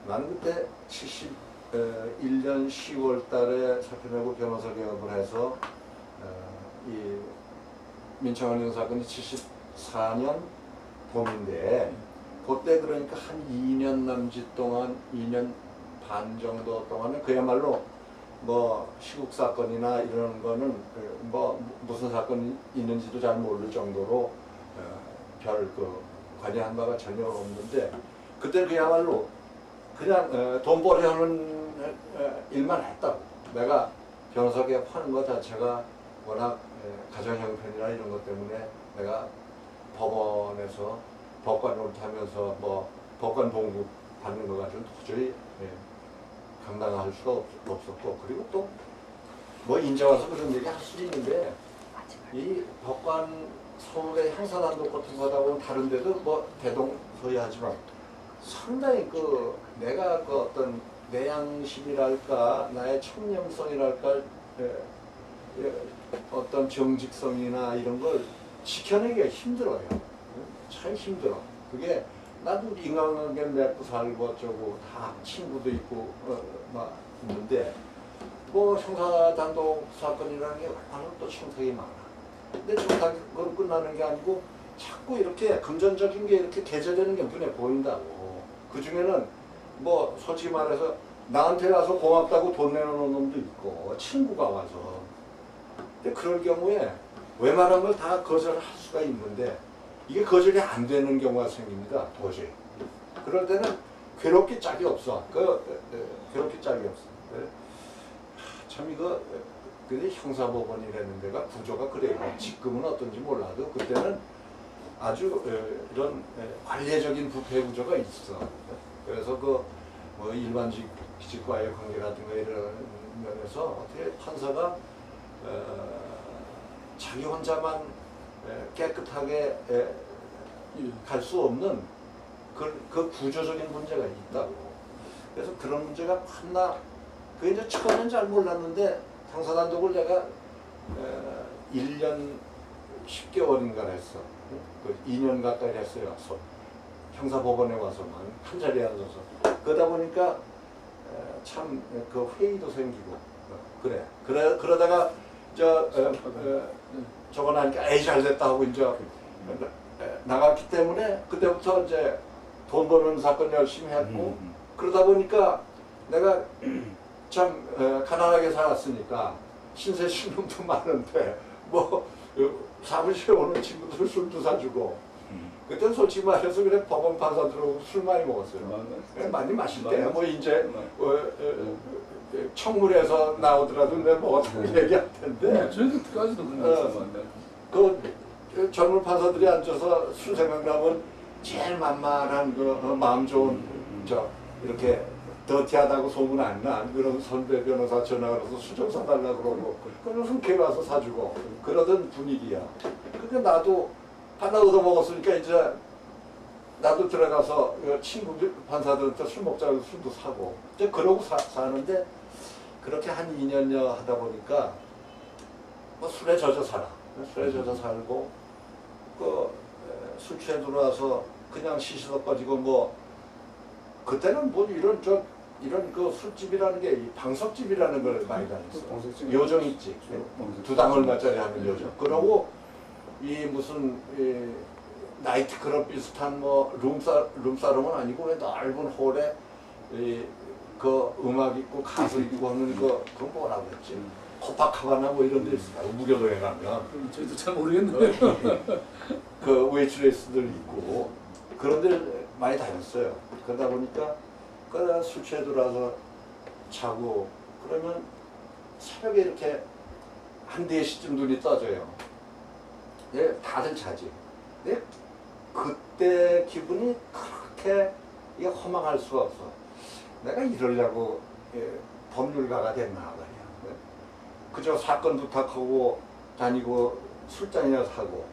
나는 그때 71년 10월 달에 사표 내고 변호사 개업을 해서 이 민청환경 사건이 74년 봄인데 그때 그러니까 한 2년 남짓 동안 2년 반 정도 동안은 그야말로 뭐 시국 사건이나 이런 거는 뭐 무슨 사건이 있는지도 잘 모를 정도로 별 관여한 바가 전혀 없는데 그때 그야말로 그냥 돈 벌이하는 일만 했다고. 내가 변호사 개업하는 것 자체가 워낙 가정 형편이나 이런 것 때문에 내가 법원에서 법관 노릇하면서 뭐 법관 봉급 받는 거 가지고 도저히 감당할 수가 없었고, 그리고 또 뭐 인제 와서 그런 얘기 할 수도 있는데 이 법관 서울의 형사단독 같은 거다 보면 다른 데도 뭐 대동소이하지만 상당히 내가 어떤 내 양심이랄까 나의 청렴성이랄까 어떤 정직성이나 이런 걸 지켜내기가 힘들어요. 참 힘들어. 그게 나도 인간관계 맺고 살고 어쩌고 다 친구도 있고 막 있는데 뭐 형사단독 사건이라는 게 얼마나 또 청탁이 많아. 근데 청탁이 끝나는 게 아니고 자꾸 이렇게 금전적인 게 이렇게 개재되는 게 눈에 보인다고. 그 중에는 뭐 솔직히 말해서 나한테 와서 고맙다고 돈 내놓는 놈도 있고 친구가 와서. 근데 그럴 경우에 웬만한 걸 다 거절할 수가 있는데 이게 거절이 안 되는 경우가 생깁니다. 도저히. 그럴 때는 괴롭기 짝이 없어. 괴롭기 짝이 없어. 참 이거 근데 형사법원이라는 데가 구조가 그래요. 지금은 어떤지 몰라도 그때는 아주 이런 관례적인 부패 구조가 있어. 그래서 뭐 일반직과의 관계라든가 이런 면에서 어떻게 판사가 자기 혼자만 깨끗하게 갈 수 없는 그 구조적인 문제가 있다고. 그래서 그런 문제가 많나. 그게 이제 처음엔 잘 몰랐는데 형사단독을 내가 1년 10개월인가 했어. 2년 가까이 했어요. 형사법원에 와서만 한 자리에 앉아서. 그러다 보니까 참 그 회의도 생기고 그래. 그러다가 저거 나니까 에이 잘됐다 하고 이제 나갔기 때문에 그때부터 이제 돈 버는 사건 열심히 했고 그러다 보니까 내가 참 가난하게 살았으니까 신세 신놈도 많은데 뭐 사무실에 오는 친구들 술도 사주고 그때는 솔직히 말해서 그래 법원 판사들하고 술 많이 먹었어요. 많이 마실 때 뭐 이제 청문회에서 나오더라도 내가 먹었다고 얘기할 텐데 저희도 그까지도 그랬어요. 그 젊은 판사들이 앉아서 술 생각나면 제일 만만한 마음 좋은 이렇게 더티하다고 소문 안 난 그런 선배 변호사 전화 걸어서 술 좀 사달라고 그러고 그러면 흔쾌히 와서 사주고 그러던 분위기야. 근데 나도 하나 얻어먹었으니까 이제 나도 들어가서 친구 판사들한테 술 먹자고 술도 사고 이제 그러고 사는데 그렇게 한 2년여 하다 보니까 뭐 술에 젖어 살아. 술에 젖어 살고 술 취해 들어와서 그냥 시시덕거리고 뭐 그때는 뭐 이런 술집이라는 게 방석집이라는 걸 많이 다녔어. 요정 있지. 두 당 얼마짜리 하는 요정. 그러고 이 무슨 나이트클럽 비슷한 뭐 룸사롱은 아니고 왜 넓은 홀에 그 음악 있고 가수 있고 하는 그 뭐라고 했지? 코파카바나 뭐 이런 데 있어요. 무교동에 가면. 저희도 잘 모르겠네요. 그 웨이트레스들 있고 그런 데 많이 다녔어요. 그러다 보니까 술 취해 들어와서 자고 그러면 새벽에 이렇게 한 4시쯤 눈이 떠져요. 예, 다들 자지. 근데 그때 기분이 그렇게 이게 허망할 수가 없어. 내가 이러려고 법률가가 됐나 말이야. 그저 사건 부탁하고 다니고 술잔이나 사고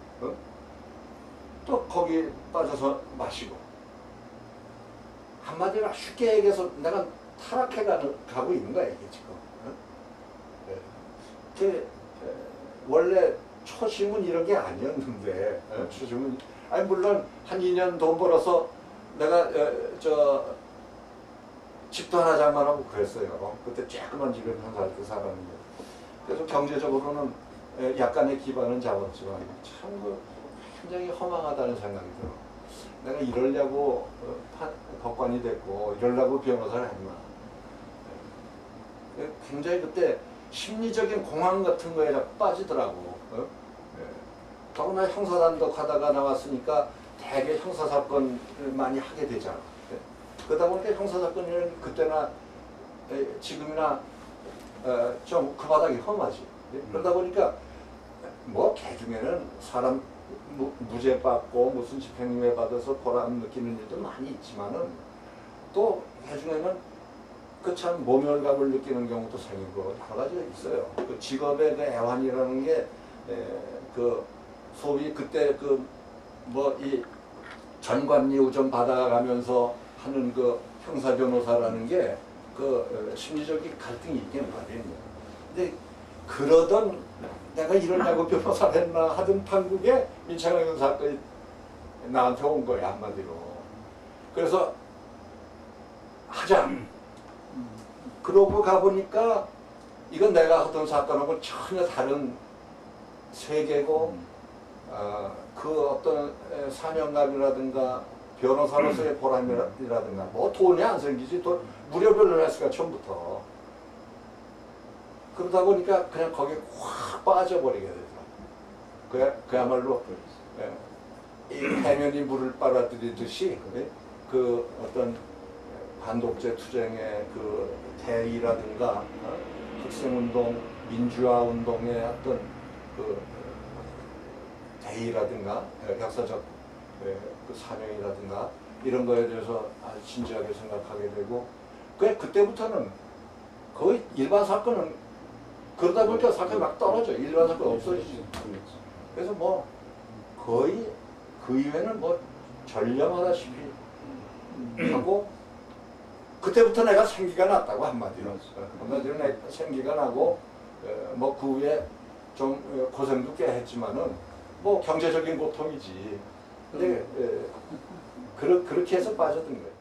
또 거기 빠져서 마시고 한마디로 쉽게 얘기해서 내가 타락해 가고 있는 거야 이게 지금. 원래 초심은 이런 게 아니었는데 초심은 아니 물론 한 2년 돈 벌어서 내가 집도 하나 장만하고 그랬어요. 그때 조그만 집에 한 살 살았는데. 그래서 경제적으로는 약간의 기반은 잡았지만 참 굉장히 허망하다는 생각이 들어. 내가 이러려고 법관이 됐고 이러려고 변호사를 했나. 굉장히 그때 심리적인 공황 같은 거에 빠지더라고. 더구나 형사단독 하다가 나왔으니까 대개 형사사건을 많이 하게 되잖아. 그러다 보니까 형사사건은 그때나 지금이나 좀 그 바닥이 험하지. 그러다 보니까 뭐 개중에는 사람 무죄 받고 무슨 집행유예 받아서 보람 느끼는 일도 많이 있지만은 또 개중에는 그 참 모멸감을 느끼는 경우도 생기고 여러 가지가 있어요. 그 직업의 그 애환이라는 게 그 소위 그때 그 뭐 이 전관리 우정 받아가면서 하는 그 형사 변호사라는 게 그 심리적인 갈등이 있긴 말이에요. 근데 그러던 내가 이러려고 변호사를 했나 하던 판국에 민창현 사건이 나한테 온 거야, 한마디로. 그래서 하자. 그러고 가보니까 이건 내가 하던 사건하고 전혀 다른 세계고 그 어떤 사명감이라든가 변호사로서의 보람이라든가 뭐 돈이 안 생기지 또 무료별로 했으니까 처음부터 그러다 보니까 그냥 거기에 확 빠져버리게 되더라고요. 그야말로 이 해면이 물을 빨아들이듯이 그 어떤 반독재 투쟁의 그 대의라든가 학생운동, 민주화운동의 어떤 그 대의라든가 역사적 그 사명이라든가 이런 거에 대해서 아주 진지하게 생각하게 되고 그때부터는 거의 일반 사건은 그러다 보니까 사건이 막 떨어져. 일반 사건 없어지지. 그래서 뭐 거의 그 이후에는 뭐 전념하다시피 하고 그때부터 내가 생기가 났다고 한마디로. 한마디로 내가 생기가 나고 뭐 그 후에 좀 고생도 꽤 했지만은 뭐 경제적인 고통이지. 근데 그렇게 해서 빠졌던 거예요.